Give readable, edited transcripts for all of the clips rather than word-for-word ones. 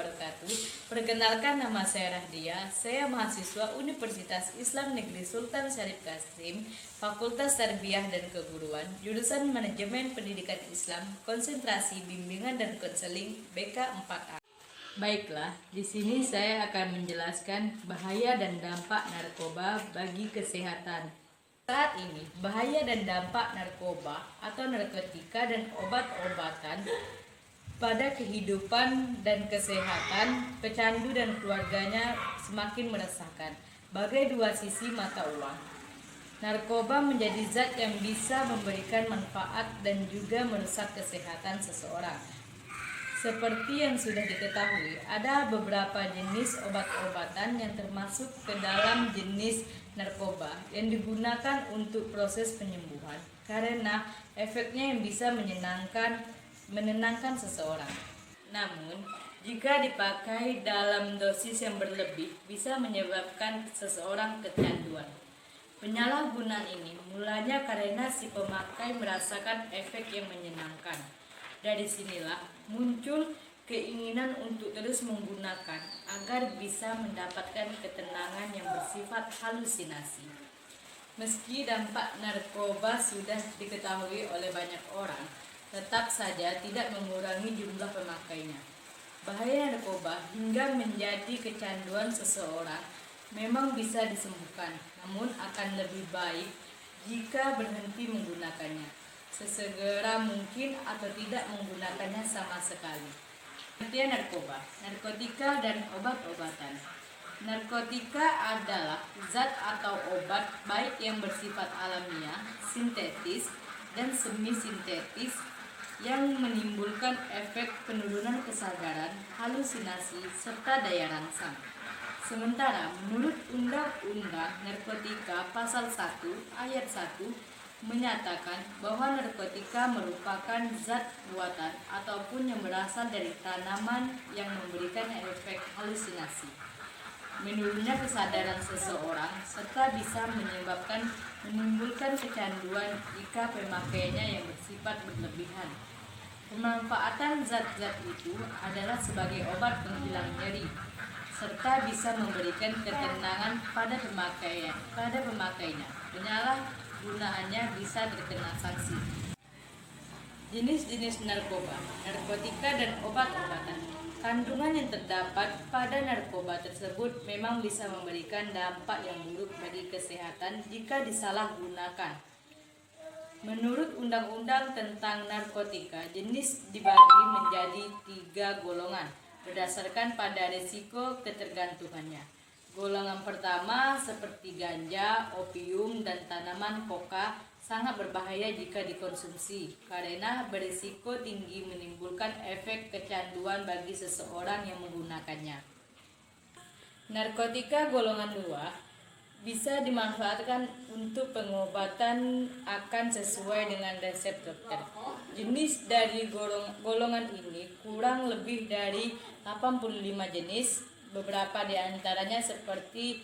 wabarakatuh. Perkenalkan, nama saya Rahdia. Saya mahasiswa Universitas Islam Negeri Sultan Syarif Kasim, Fakultas Tarbiyah dan Keguruan, jurusan Manajemen Pendidikan Islam, konsentrasi bimbingan dan konseling BK 4A. Baiklah, di sini saya akan menjelaskan bahaya dan dampak narkoba bagi kesehatan. Saat ini, bahaya dan dampak narkoba atau narkotika dan obat-obatan pada kehidupan dan kesehatan pecandu dan keluarganya semakin meresahkan, bagai dua sisi mata uang. Narkoba menjadi zat yang bisa memberikan manfaat dan juga merusak kesehatan seseorang. Seperti yang sudah diketahui, ada beberapa jenis obat-obatan yang termasuk ke dalam jenis narkoba yang digunakan untuk proses penyembuhan karena efeknya yang bisa menenangkan seseorang. Namun, jika dipakai dalam dosis yang berlebih, bisa menyebabkan seseorang kecanduan. Penyalahgunaan ini mulanya karena si pemakai merasakan efek yang menyenangkan. Dari sinilah muncul keinginan untuk terus menggunakan agar bisa mendapatkan ketenangan yang bersifat halusinasi. Meski dampak narkoba sudah diketahui oleh banyak orang, tetap saja tidak mengurangi jumlah pemakainya. Bahaya narkoba hingga menjadi kecanduan seseorang memang bisa disembuhkan, namun akan lebih baik jika berhenti menggunakannya sesegera mungkin atau tidak menggunakannya sama sekali. Pengertian narkoba, narkotika dan obat-obatan. Narkotika adalah zat atau obat baik yang bersifat alamiah, sintetis, dan semi-sintetis yang menimbulkan efek penurunan kesadaran, halusinasi, serta daya rangsang. Sementara menurut Undang-Undang Narkotika Pasal 1 Ayat 1 menyatakan bahwa narkotika merupakan zat buatan ataupun yang berasal dari tanaman yang memberikan efek halusinasi, menurunnya kesadaran seseorang, serta bisa menimbulkan kecanduan jika pemakaiannya yang bersifat berlebihan. Pemanfaatan zat-zat itu adalah sebagai obat penghilang nyeri, serta bisa memberikan ketenangan pada pemakainya. Penyalahgunaannya bisa terkena sanksi. Jenis-jenis narkoba, narkotika dan obat-obatan. Kandungan yang terdapat pada narkoba tersebut memang bisa memberikan dampak yang buruk bagi kesehatan jika disalahgunakan. Menurut Undang-Undang tentang Narkotika, jenis dibagi menjadi 3 golongan berdasarkan pada risiko ketergantungannya. Golongan pertama seperti ganja, opium, dan tanaman koka sangat berbahaya jika dikonsumsi karena berisiko tinggi menimbulkan efek kecanduan bagi seseorang yang menggunakannya. Narkotika golongan 2 bisa dimanfaatkan untuk pengobatan akan sesuai dengan resep dokter. Jenis dari golongan ini kurang lebih dari 85 jenis. Beberapa di antaranya seperti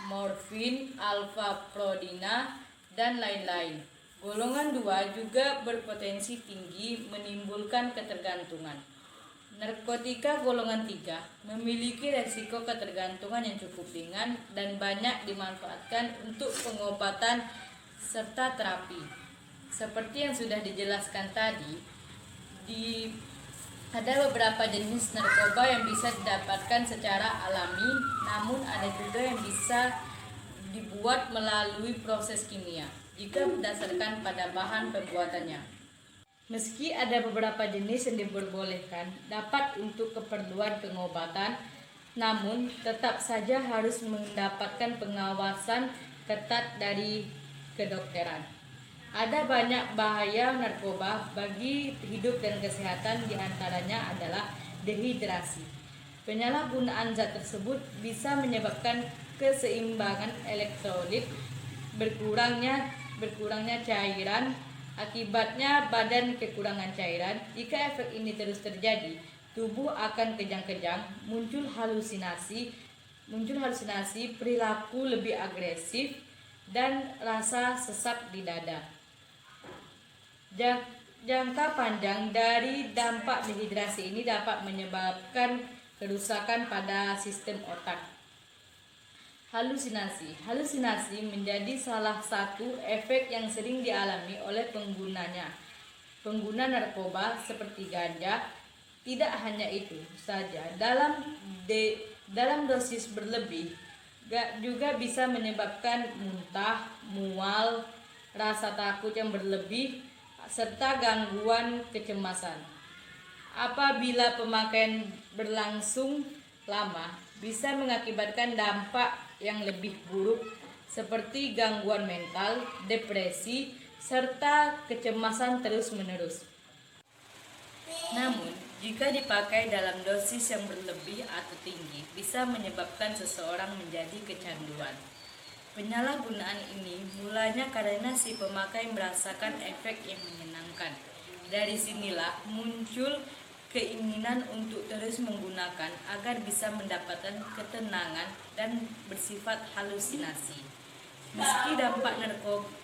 morfin, alfa-prodina, dan lain-lain. Golongan 2 juga berpotensi tinggi menimbulkan ketergantungan. Narkotika golongan 3 memiliki resiko ketergantungan yang cukup ringan dan banyak dimanfaatkan untuk pengobatan serta terapi. Seperti yang sudah dijelaskan tadi, ada beberapa jenis narkoba yang bisa didapatkan secara alami, namun ada juga yang bisa dibuat melalui proses kimia jika berdasarkan pada bahan pembuatannya. Meski ada beberapa jenis yang diperbolehkan dapat untuk keperluan pengobatan, namun tetap saja harus mendapatkan pengawasan ketat dari kedokteran. Ada banyak bahaya narkoba bagi hidup dan kesehatan, diantaranya adalah dehidrasi. Penyalahgunaan zat tersebut bisa menyebabkan keseimbangan elektrolit, berkurangnya cairan, akibatnya badan kekurangan cairan. Jika efek ini terus terjadi, tubuh akan kejang-kejang, muncul halusinasi, perilaku lebih agresif, dan rasa sesak di dada. Jangka panjang dari dampak dehidrasi ini dapat menyebabkan kerusakan pada sistem otak. Halusinasi. Halusinasi menjadi salah satu efek yang sering dialami oleh penggunanya. Pengguna narkoba seperti ganja. Tidak hanya itu saja, dalam dosis berlebih juga bisa menyebabkan muntah, mual, rasa takut yang berlebih, serta gangguan kecemasan. Apabila pemakaian berlangsung lama, bisa mengakibatkan dampak yang lebih buruk seperti gangguan mental, depresi, serta kecemasan terus-menerus. Namun, jika dipakai dalam dosis yang berlebih atau tinggi, bisa menyebabkan seseorang menjadi kecanduan. Penyalahgunaan ini mulanya karena si pemakai merasakan efek yang menyenangkan. Dari sinilah muncul keinginan untuk terus menggunakan agar bisa mendapatkan ketenangan dan bersifat halusinasi. Meski dampak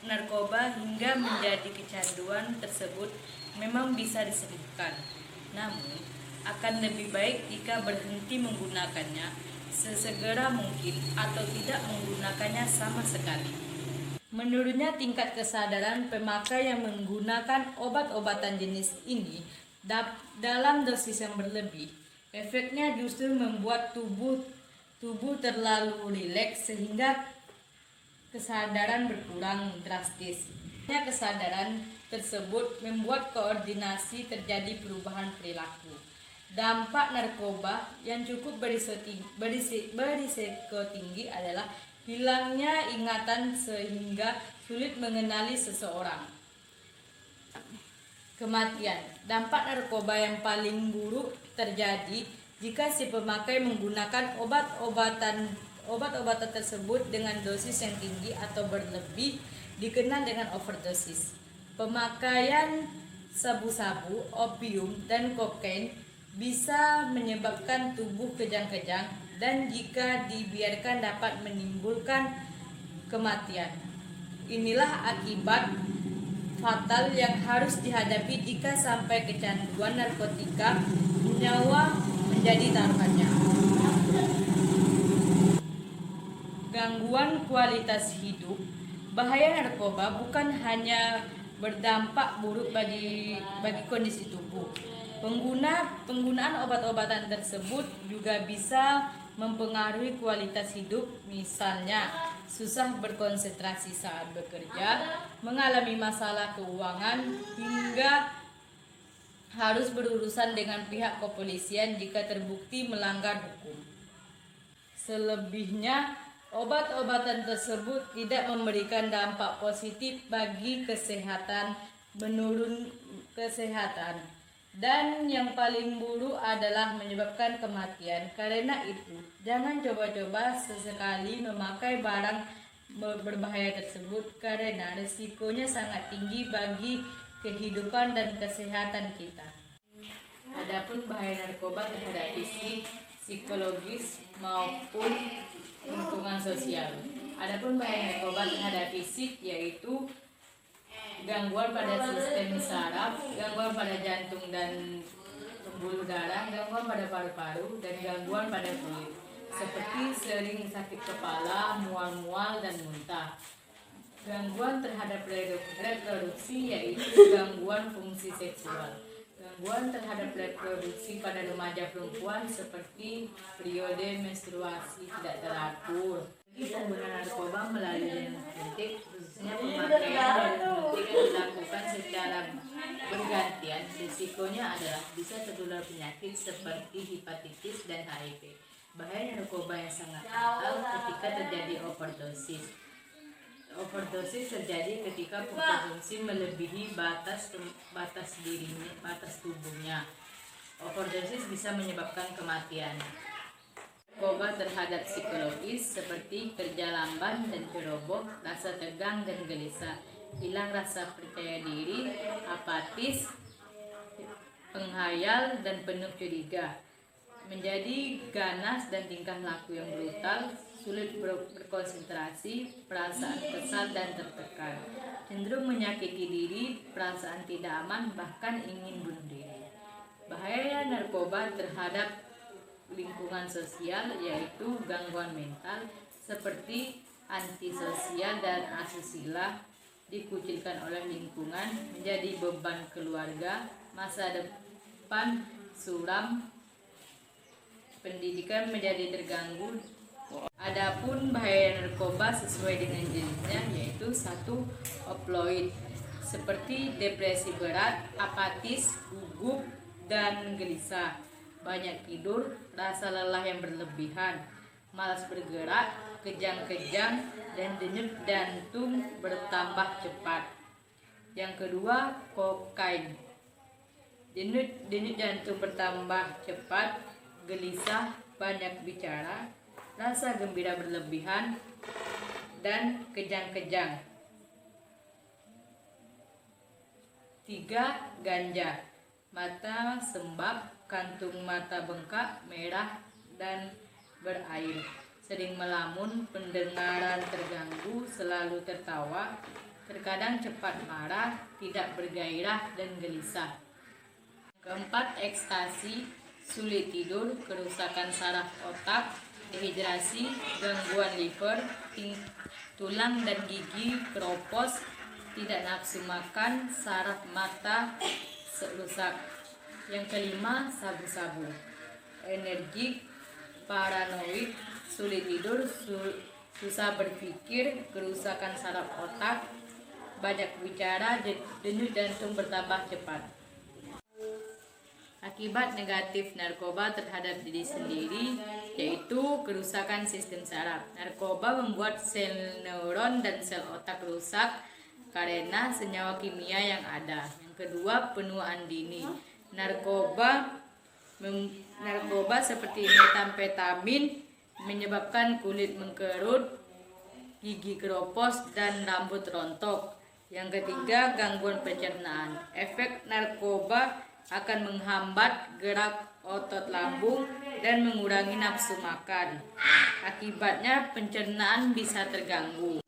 narkoba hingga menjadi kecanduan tersebut memang bisa disembuhkan, namun akan lebih baik jika berhenti menggunakannya sesegera mungkin atau tidak menggunakannya sama sekali. Menurunnya tingkat kesadaran pemakai yang menggunakan obat-obatan jenis ini dalam dosis yang berlebih, efeknya justru membuat tubuh terlalu rileks sehingga kesadaran berkurang drastis. Kesadaran tersebut membuat koordinasi terjadi perubahan perilaku. Dampak narkoba yang cukup berisiko tinggi adalah hilangnya ingatan sehingga sulit mengenali seseorang. Kematian. Dampak narkoba yang paling buruk terjadi jika si pemakai menggunakan obat-obatan tersebut dengan dosis yang tinggi atau berlebih, dikenal dengan overdosis. Pemakaian sabu-sabu, opium, dan kokain bisa menyebabkan tubuh kejang-kejang dan jika dibiarkan dapat menimbulkan kematian. Inilah akibat fatal yang harus dihadapi jika sampai kecanduan narkotika, nyawa menjadi taruhannya. Gangguan kualitas hidup. Bahaya narkoba bukan hanya berdampak buruk bagi kondisi tubuh. Penggunaan obat-obatan tersebut juga bisa mempengaruhi kualitas hidup, misalnya susah berkonsentrasi saat bekerja, mengalami masalah keuangan, hingga harus berurusan dengan pihak kepolisian jika terbukti melanggar hukum. Selebihnya, obat-obatan tersebut tidak memberikan dampak positif bagi kesehatan, menurun kesehatan, dan yang paling buruk adalah menyebabkan kematian. Karena itu, jangan coba-coba sesekali memakai barang berbahaya tersebut karena risikonya sangat tinggi bagi kehidupan dan kesehatan kita. Adapun bahaya narkoba terhadap fisik, psikologis maupun lingkungan sosial. Adapun bahaya narkoba terhadap fisik yaitu gangguan pada sistem saraf, gangguan pada jantung dan pembuluh darah, gangguan pada paru-paru, dan gangguan pada kulit, seperti sering sakit kepala, mual-mual, dan muntah. Gangguan terhadap reproduksi yaitu gangguan fungsi seksual. Gangguan terhadap reproduksi pada remaja perempuan seperti periode menstruasi tidak teratur. Penggunaan narkoba melalui jaringan suntik, khususnya pemakaian suntik yang dilakukan secara bergantian, risikonya adalah bisa tertular penyakit seperti hepatitis dan HIV. Bahaya narkoba yang sangat fatal ketika terjadi overdosis. Overdosis terjadi ketika pengkonsumsi melebihi batas tubuhnya. Overdosis bisa menyebabkan kematian. Narkoba terhadap psikologis seperti kerja lamban dan ceroboh, rasa tegang dan gelisah, hilang rasa percaya diri, apatis, penghayal dan penuh curiga, menjadi ganas dan tingkah laku yang brutal, sulit berkonsentrasi, perasaan kesal dan tertekan, cenderung menyakiti diri, perasaan tidak aman, bahkan ingin bunuh diri. Bahaya narkoba terhadap lingkungan sosial, yaitu gangguan mental seperti antisosial dan asusila, dikucilkan oleh lingkungan, menjadi beban keluarga, masa depan suram, pendidikan menjadi terganggu. Adapun bahaya narkoba sesuai dengan jenisnya, yaitu 1. Opioid, seperti depresi berat, apatis, gugup, dan gelisah, banyak tidur, rasa lelah yang berlebihan, malas bergerak, kejang-kejang, dan denyut jantung bertambah cepat. Yang kedua, kokain, denyut jantung bertambah cepat, gelisah, banyak bicara, rasa gembira berlebihan, dan kejang-kejang. 3. Ganja, mata sembab, kantung mata bengkak, merah, dan berair, sering melamun, pendengaran terganggu, selalu tertawa, terkadang cepat marah, tidak bergairah, dan gelisah. Keempat, ekstasi, sulit tidur, kerusakan saraf otak, dehidrasi, gangguan liver, tulang dan gigi keropos, tidak nafsu makan, saraf mata rusak. Yang kelima, sabu-sabu, energik, paranoid, sulit tidur, susah berpikir, kerusakan saraf otak, banyak bicara, denyut jantung bertambah cepat. Akibat negatif narkoba terhadap diri sendiri, yaitu kerusakan sistem saraf. Narkoba membuat sel neuron dan sel otak rusak karena senyawa kimia yang ada. Yang kedua, penuaan dini. Narkoba seperti metamfetamin menyebabkan kulit mengkerut, gigi keropos, dan rambut rontok. Yang ketiga, gangguan pencernaan. Efek narkoba akan menghambat gerak otot lambung dan mengurangi nafsu makan. Akibatnya pencernaan bisa terganggu.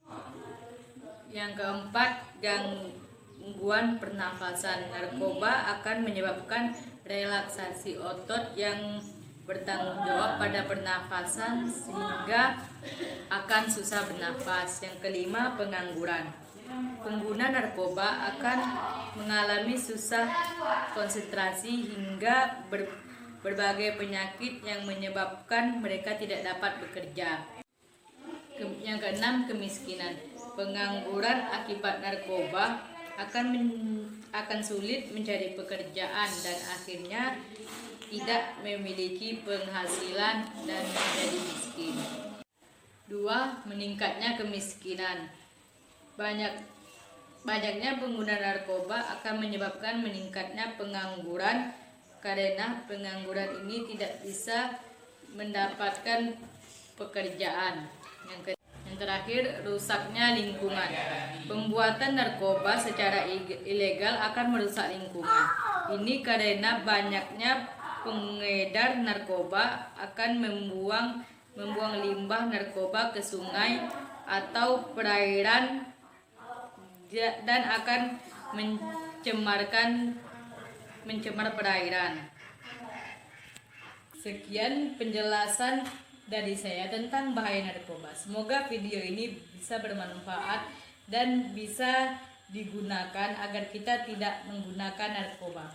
Yang keempat, gangguan pernafasan. Narkoba akan menyebabkan relaksasi otot yang bertanggung jawab pada pernafasan sehingga akan susah bernafas. Yang kelima, pengangguran. Pengguna narkoba akan mengalami susah konsentrasi hingga berbagai penyakit yang menyebabkan mereka tidak dapat bekerja. Yang keenam, kemiskinan. Pengangguran akibat narkoba akan sulit mencari pekerjaan dan akhirnya tidak memiliki penghasilan dan menjadi miskin. 2. Meningkatnya kemiskinan. Banyaknya pengguna narkoba akan menyebabkan meningkatnya pengangguran karena pengangguran ini tidak bisa mendapatkan pekerjaan. Yang terakhir, rusaknya lingkungan. Pembuatan narkoba secara ilegal akan merusak lingkungan. Ini karena banyaknya pengedar narkoba akan membuang limbah narkoba ke sungai atau perairan dan akan mencemar perairan. Sekian penjelasan dari saya tentang bahaya narkoba. Semoga video ini bisa bermanfaat dan bisa digunakan agar kita tidak menggunakan narkoba.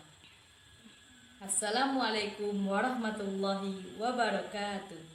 Assalamualaikum warahmatullahi wabarakatuh.